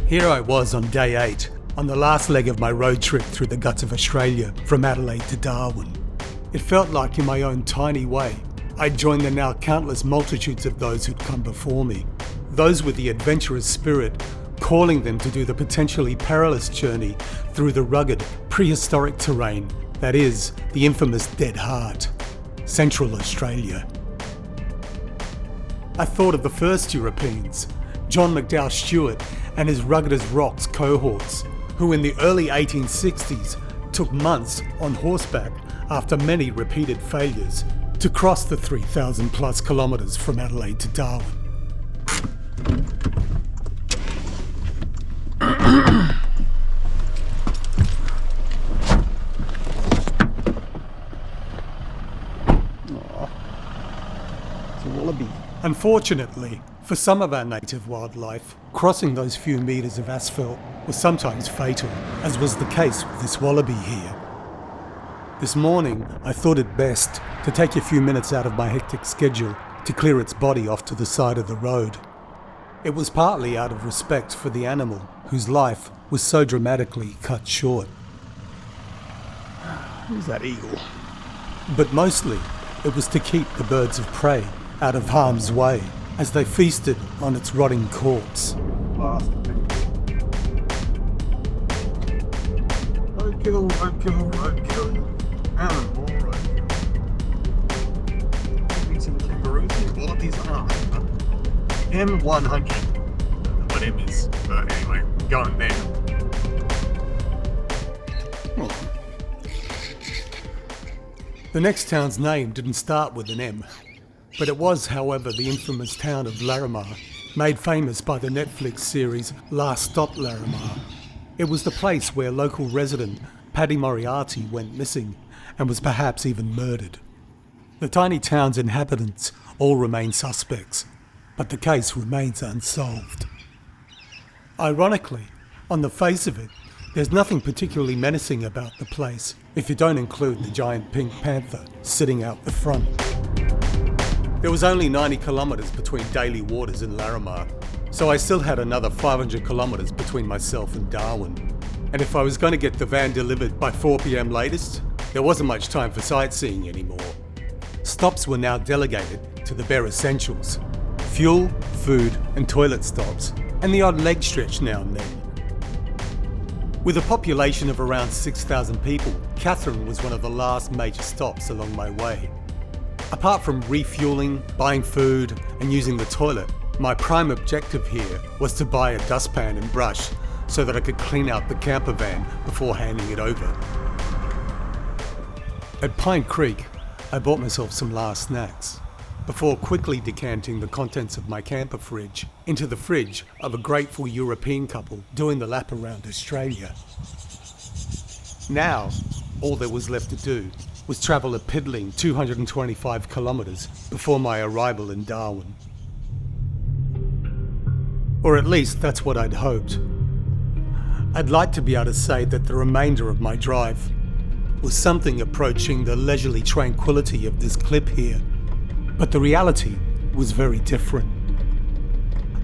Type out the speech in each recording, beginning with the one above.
Here I was on day 8, on the last leg of my road trip through the guts of Australia from Adelaide to Darwin. It felt like in my own tiny way, I'd joined the now countless multitudes of those who'd come before me, those with the adventurous spirit, calling them to do the potentially perilous journey through the rugged, prehistoric terrain that is the infamous Dead Heart, Central Australia. I thought of the first Europeans, John McDowell Stewart and his rugged as rocks cohorts, who in the early 1860s took months on horseback after many repeated failures to cross the 3,000 plus kilometres from Adelaide to Darwin. It's a wallaby. Unfortunately, for some of our native wildlife, crossing those few metres of asphalt was sometimes fatal, as was the case with this wallaby here. This morning, I thought it best to take a few minutes out of my hectic schedule to clear its body off to the side of the road. It was partly out of respect for the animal, whose life was so dramatically cut short. Who's that eagle? But mostly, it was to keep the birds of prey out of harm's way as they feasted on its rotting corpse. Roadkill, roadkill, roadkill. Animal roadkill. Eating kangaroos and wallabies are M100. What M is, but anyway, going there. The next town's name didn't start with an M, but it was, however, the infamous town of Larimar, made famous by the Netflix series Last Stop Larimar. It was the place where local resident Paddy Moriarty went missing and was perhaps even murdered. The tiny town's inhabitants all remain suspects, but the case remains unsolved. Ironically, on the face of it, there's nothing particularly menacing about the place, if you don't include the giant pink panther sitting out the front. There was only 90 kilometres between Daly Waters and Larimar, so I still had another 500 kilometres between myself and Darwin. And if I was going to get the van delivered by 4 p.m. latest, there wasn't much time for sightseeing anymore. Stops were now delegated to the bare essentials: fuel, food and toilet stops, and the odd leg stretch now and then. With a population of around 6,000 people, Catherine was one of the last major stops along my way. Apart from refueling, buying food and using the toilet, my prime objective here was to buy a dustpan and brush so that I could clean out the camper van before handing it over. At Pine Creek, I bought myself some last snacks before quickly decanting the contents of my camper fridge into the fridge of a grateful European couple doing the lap around Australia. Now, all there was left to do was travel a piddling 225 kilometres before my arrival in Darwin. Or at least that's what I'd hoped. I'd like to be able to say that the remainder of my drive was something approaching the leisurely tranquility of this clip here, but the reality was very different.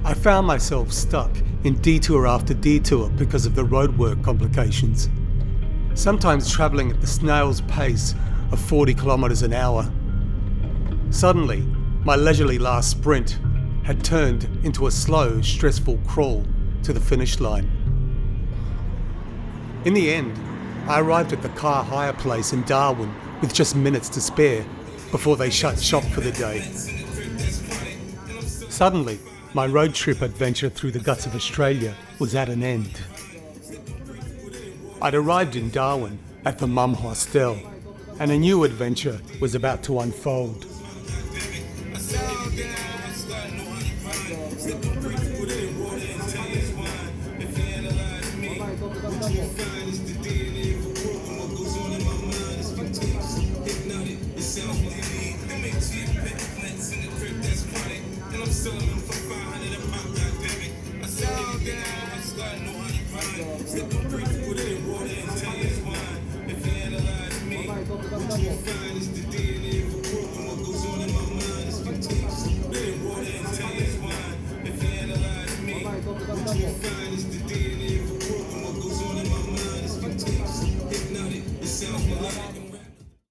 I found myself stuck in detour after detour because of the roadwork complications, sometimes travelling at the snail's pace of 40 kilometres an hour. Suddenly, my leisurely last sprint had turned into a slow, stressful crawl to the finish line. In the end, I arrived at the car hire place in Darwin with just minutes to spare before they shut shop for the day. Suddenly, my road trip adventure through the guts of Australia was at an end. I'd arrived in Darwin at the Mum Hostel, and a new adventure was about to unfold.